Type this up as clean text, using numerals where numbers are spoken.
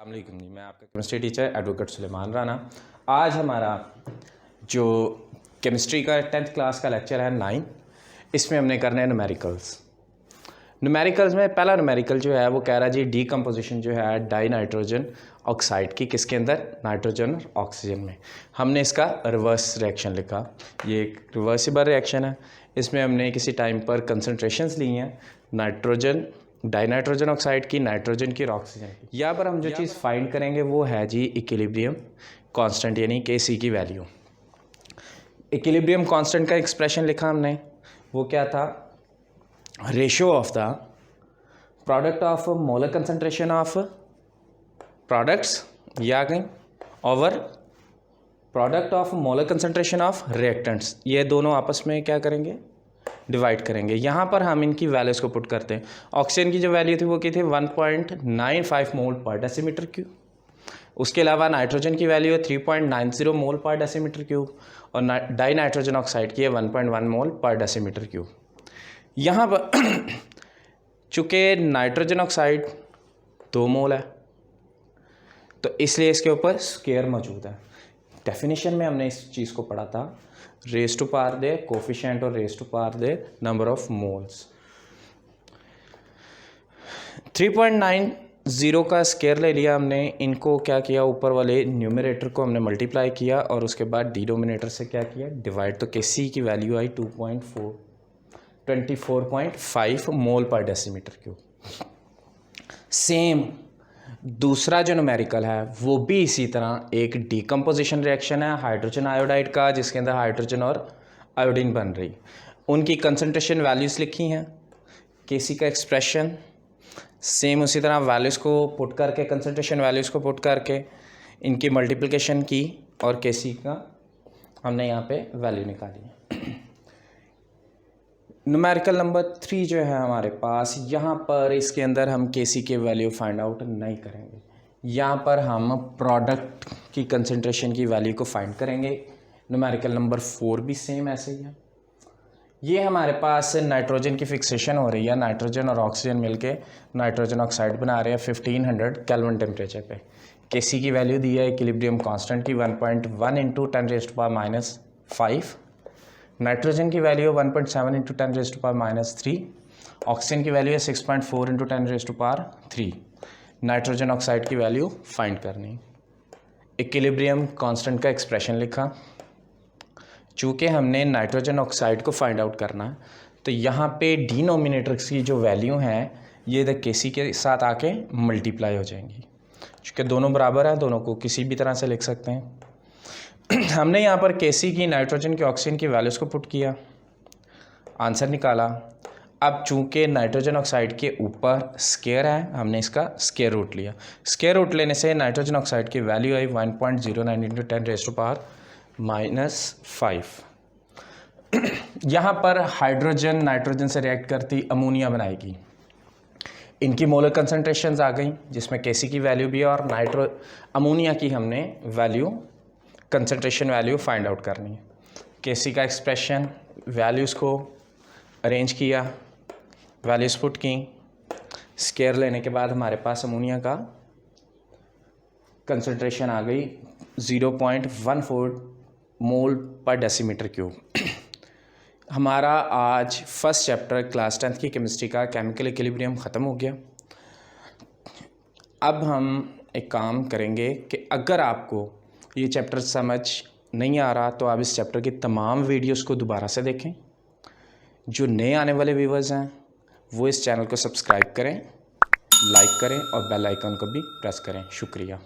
अस्सलामुअलैकुम जी, मैं आपका chemistry teacher advocate Suleman Rana. आज हमारा जो केमिस्ट्री का 10th क्लास का लेक्चर है 9, इसमें हमने करना है न्यूमेरिकल्स। न्यूमेरिकल्स में पहला न्यूमेरिकल जो है वो कह रहा है जी डीकम्पोजिशन जो है डाई नाइट्रोजन ऑक्साइड की किसके अंदर, नाइट्रोजन और ऑक्सीजन में। हमने इसका रिवर्स रिएक्शन लिखा। ये एक रिवर्सिबल रिएक्शन है। इसमें हमने किसी टाइम पर कंसनट्रेशंस ली हैं नाइट्रोजन डाई नाइट्रोजन ऑक्साइड की, नाइट्रोजन की और ऑक्सीजन की। यहाँ पर हम जो चीज़ फाइंड करेंगे वो है जी इक्विलिब्रियम कांस्टेंट यानी Kc की वैल्यू। इक्विलिब्रियम कांस्टेंट का एक्सप्रेशन लिखा हमने, वो क्या था, ratio of the product of molar concentration of products या कहीं over product of molar concentration of reactants. ये दोनों आपस में क्या करेंगे, डिवाइड करेंगे। यहाँ पर हम इनकी वैल्यूज़ को पुट करते हैं। ऑक्सीजन की जो वैल्यू थी वो की थी 1.95 मोल पर डेसीमीटर क्यूब। उसके अलावा नाइट्रोजन की वैल्यू है 3.90 मोल पर डेसीमीटर क्यूब और डाई नाइट्रोजन ऑक्साइड की है 1.1 मोल पर डेसीमीटर क्यूब। यहाँ पर चूँकि नाइट्रोजन ऑक्साइड 2 मोल है तो इसलिए इसके ऊपर स्केयर मौजूद है। डेफिनेशन में हमने इस चीज़ को पढ़ा था, raise to power the coefficient और raise to power the number of moles. 3.90 का स्केयर ले लिया हमने। इनको क्या किया, ऊपर वाले न्यूमरेटर को हमने मल्टीप्लाई किया और उसके बाद डिनोमिनेटर से क्या किया, डिवाइड। तो Kc की वैल्यू आई 24.5 मोल पर डेसीमीटर क्यूब। सेम दूसरा जो न्यूमेरिकल है वो भी इसी तरह एक डीकम्पोजिशन रिएक्शन है हाइड्रोजन आयोडाइड का, जिसके अंदर हाइड्रोजन और आयोडीन बन रही। उनकी कंसंट्रेशन वैल्यूज़ लिखी हैं, Kc का एक्सप्रेशन सेम उसी तरह वैल्यूज़ को पुट करके, कंसंट्रेशन वैल्यूज़ को पुट करके इनकी मल्टीप्लिकेशन की और Kc का हमने यहाँ पे वैल्यू निकाली। न्यूमेरिकल नंबर 3 जो है हमारे पास, यहाँ पर इसके अंदर हम Kc के वैल्यू फाइंड आउट नहीं करेंगे। यहाँ पर हम प्रोडक्ट की कंसंट्रेशन की वैल्यू को फाइंड करेंगे। न्यूमेरिकल नंबर 4 भी सेम ऐसे ही है। ये हमारे पास नाइट्रोजन की फिक्सेशन हो रही है, नाइट्रोजन और ऑक्सीजन मिलके नाइट्रोजन ऑक्साइड बना रहे हैं 1500 केल्विन टेम्परेचर पे। Kc की वैल्यू दी है इक्विलिब्रियम कांस्टेंट की 1.1 इंटू 10⁻⁵। नाइट्रोजन की वैल्यू है 1.7 इंटू 10⁻³ ऑक्सीजन की वैल्यू है 6.4 इंटू 10⁻³ नाइट्रोजन ऑक्साइड की वैल्यू फाइंड करनी। इक्विलिब्रियम कांस्टेंट का एक्सप्रेशन लिखा। चूँकि हमने नाइट्रोजन ऑक्साइड को फाइंड आउट करना है तो यहाँ पे डिनोमिनेटर्स की जो वैल्यू हैं ये इधर Kc के साथ आके मल्टीप्लाई हो जाएंगी। चूँकि दोनों बराबर है, दोनों को किसी भी तरह से लिख सकते हैं। हमने यहाँ पर Kc की, नाइट्रोजन की, ऑक्सीजन की वैल्यूज़ को पुट किया, आंसर निकाला। अब चूँकि नाइट्रोजन ऑक्साइड के ऊपर स्केयर है, हमने इसका स्केयर रूट लिया। स्केयर रूट लेने से नाइट्रोजन ऑक्साइड की वैल्यू आई 1.09 इंटू 10⁻⁵। यहाँ पर हाइड्रोजन नाइट्रोजन से रिएक्ट करती अमोनिया बनाएगी। इनकी मोलर कंसनट्रेशंस आ गई जिसमें Kc की वैल्यू भी है और अमोनिया की हमने value, concentration value find out करनी है। Kc का एक्सप्रेशन, वैल्यूज़ को अरेंज किया, वैल्यूज़ पुट की, स्केयर लेने के बाद हमारे पास अमोनिया का कंसंट्रेशन आ गई 0.14 मोल पर डेसीमीटर क्यूब। हमारा आज फर्स्ट चैप्टर क्लास 10th की केमिस्ट्री का केमिकल इक्विलिब्रियम ख़त्म हो गया। अब हम एक काम करेंगे कि अगर आपको ये चैप्टर समझ नहीं आ रहा तो आप इस चैप्टर की तमाम वीडियोस को दोबारा से देखें। जो नए आने वाले व्यूवर्स हैं वो इस चैनल को सब्सक्राइब करें, लाइक करें और बेल आइकन को भी प्रेस करें। शुक्रिया।